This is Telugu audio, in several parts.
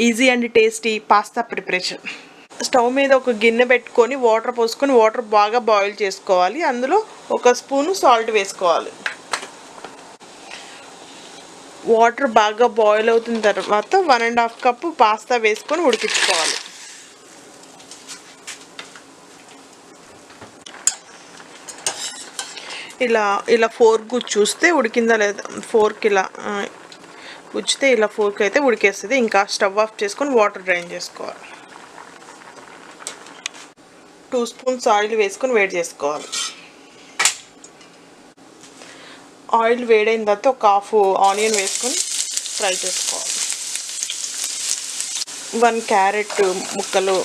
Easy and tasty pasta preparation. Stove మీద ఒక గిన్నె పెట్టుకొని వాటర్ పోసుకొని వాటర్ బాగా బాయిల్ చేసుకోవాలి. అందులో ఒక స్పూను సాల్ట్ వేసుకోవాలి. వాటర్ బాగా బాయిల్ అవుతున్న తర్వాత 1.5 కప్పు పాస్తా వేసుకొని ఉడికించుకోవాలి. ఇలా ఫోర్క్ చూస్తే ఉడికిందా లేదా, ఫోర్క్ ఇలా గుచ్చితే ఇలా ఫోర్క్ అయితే ఉడికేస్తుంది. ఇంకా స్టవ్ ఆఫ్ చేసుకొని వాటర్ డ్రైన్ చేసుకోవాలి. 2 స్పూన్స్ ఆయిల్ వేసుకొని వేడి చేసుకోవాలి. ఆయిల్ వేడైన తర్వాత ఒక హాఫ్ ఆనియన్ వేసుకొని ఫ్రై చేసుకోవాలి. 1 క్యారెట్ ముక్కలు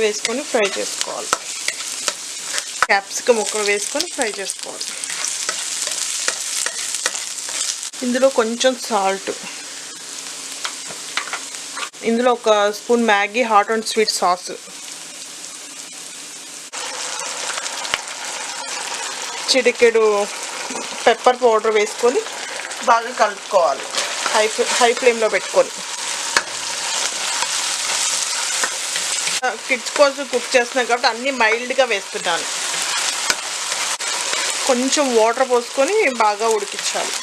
వేసుకొని ఫ్రై చేసుకోవాలి. క్యాప్సికమ్ ముక్కలు వేసుకొని ఫ్రై చేసుకోవాలి. ఇందులో కొంచెం సాల్ట్, ఇందులో ఒక spoon Maggi hot and sweet sauce, చిటికెడు పెప్పర్ పౌడర్ వేసుకొని బాగా కలుపుకోవాలి. హై ఫ్లేమ్లో పెట్టుకొని. కిడ్స్ కోసం కుక్ చేస్తున్నాను కాబట్టి అన్నీ మైల్డ్గా వేస్తున్నాను. కొంచెం వాటర్ పోసుకొని బాగా ఉడికించాలి.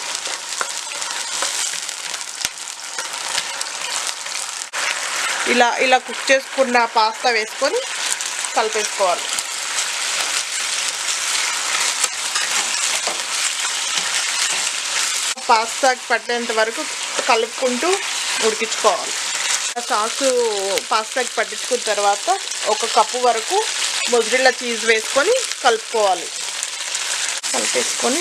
ఇలా కుక్ చేసుకున్న పాస్తా వేసుకొని కలిపేసుకోవాలి. పాస్తాకి పట్టేంత వరకు కలుపుకుంటూ ఉడికించుకోవాలి. సాసు పాస్తాకి పట్టించుకున్న తర్వాత 1 కప్పు వరకు మొజరెల్లా చీజ్ వేసుకొని కలుపుకోవాలి. కలిపేసుకొని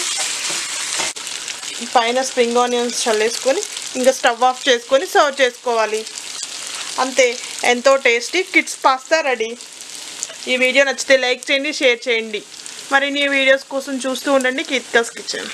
పైన స్ప్రింగ్ ఆనియన్స్ చల్లేసుకొని ఇంకా స్టవ్ ఆఫ్ చేసుకొని సర్వ్ చేసుకోవాలి. అంతే, ఎంతో టేస్టీ కిడ్స్ పాస్తా రెడీ. ఈ వీడియో నచ్చితే లైక్ చేయండి, షేర్ చేయండి. మరిన్ని వీడియోస్ కోసం చూస్తూ ఉండండి కీర్తికాస్ కిచెన్.